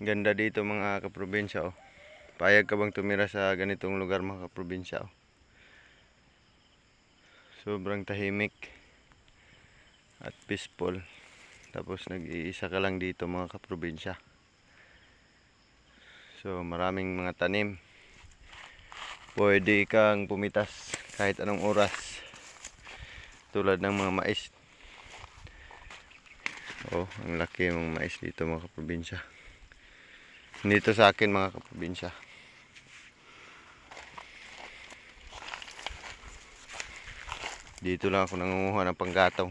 Ganda dito mga kaprobinsya oh. Payag ka bang tumira sa ganitong lugar mga kaprobinsya oh? Sobrang tahimik at peaceful. Tapos nag-iisa ka lang dito mga kaprobinsya. So maraming mga tanim. Pwede kang pumitas kahit anong oras. Tulad ng mga mais. Oh, ang laki ng mais dito mga kaprobinsya. Dito sa akin mga kaprobinsya. Dito lang ako nangunguha ng panggatong.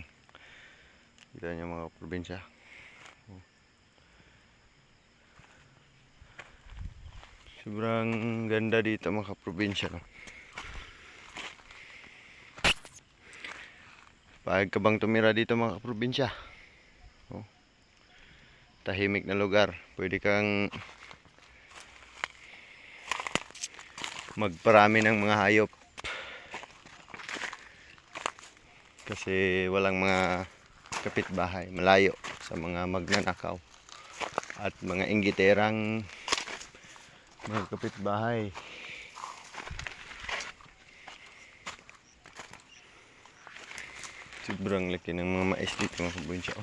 Kita niyo mga kaprobinsya. Sobrang ganda dito mga kaprobinsya. Payag ka bang tumira dito mga kaprobinsya? Oh. Tahimik na lugar. Pwede kang magparami ng mga hayop. Kasi walang mga kapitbahay. Malayo sa mga magnanakaw. At mga inggiterang mga kapitbahay. Sobrang laki ng mga mais dito mga kaprobinsya.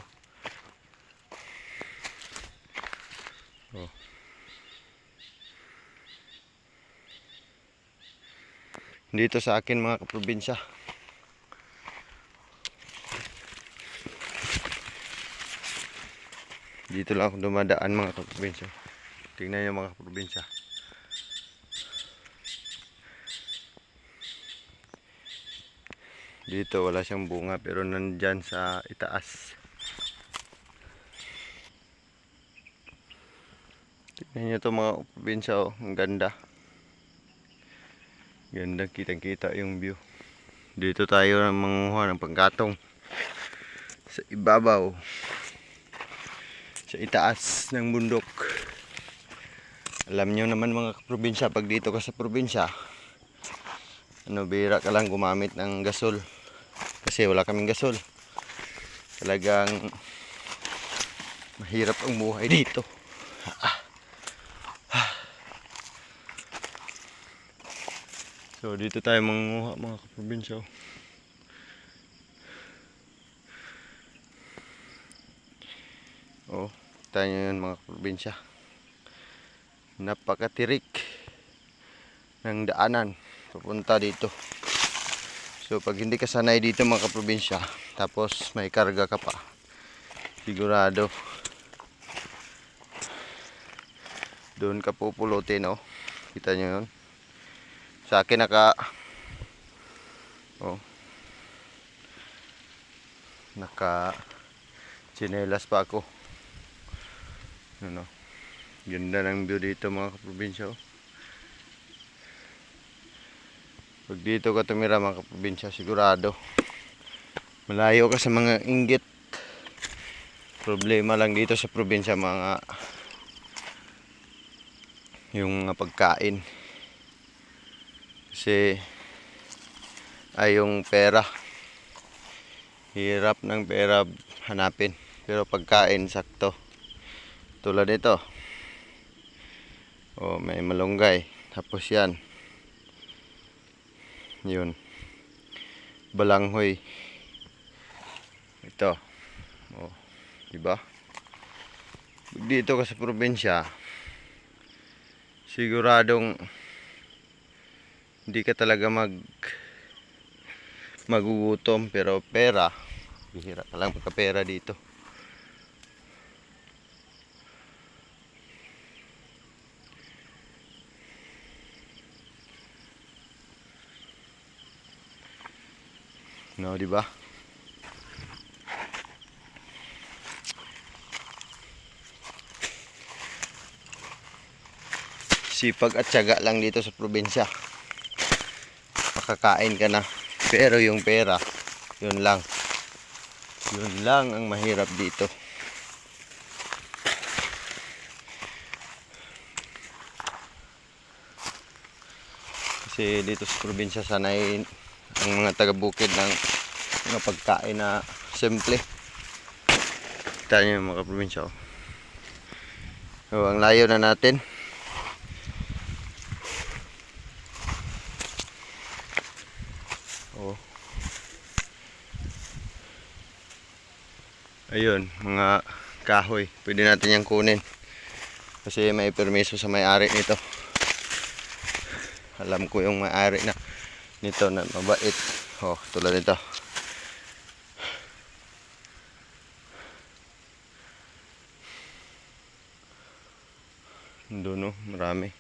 Oh. Dito sa akin mga kaprobinsya. Dito lang ako dumadaan mga kaprobinsya. Tingnan niyo mga kaprobinsya. Dito wala siyang bunga pero nandyan sa itaas. Tingnan niyo to mga kaprobinsya oh, ang ganda. Ganda, kitang-kita yung view. Dito tayo mangunguha ng panggatong sa ibabaw, sa itaas ng bundok. Alam nyo naman mga kaprobinsya, pag dito ka sa probinsya, bihira ka lang gumamit ng gasol. Kasi wala kaming gasol. Talagang mahirap ang buhay dito. So dito tayo mangunguha mga kaprobinsya. Oh, tayo yun mga kaprobinsya. Napakatirik ng daanan papunta dito. So pag hindi ka sanay dito mga kaprobinsya, tapos may karga ka pa, sigurado doon ka pupulutin oh. Kita nyo yun. Sa akin naka tsinelas pa ako. Ano, ganda ng view dito mga kaprobinsya oh. Pag dito ka tumira mga kaprobinsya, sigurado malayo ka sa mga inggit. Problema lang dito sa probinsya mga yung pagkain. Kasi ay yung pera, hirap ng pera hanapin. Pero pagkain sakto. Tulad nito, oh, may malunggay. Tapos yan, yun, balanghoy. Ito, oh, diba? Dito ka sa probinsya, siguradong hindi ka talaga magugutom. Pero pera, bihira ka lang magkapera dito. No, di ba? Sipag at tiyaga lang dito sa probinsya. Makakain ka na. Pero yung pera, yun lang. Yun lang ang mahirap dito. Kasi dito sa probinsya sanay ang mga taga-bukid ng mga pagkain na simple. Kita nyo yung mga probinsya oh. So, ang layo na natin. Oh. Ayun, mga kahoy. Pwede natin yung kunin. Kasi may permiso sa may-ari nito. Alam ko yung may-ari na nito na mabait. Oh, tulad nito. Doon, no, marami.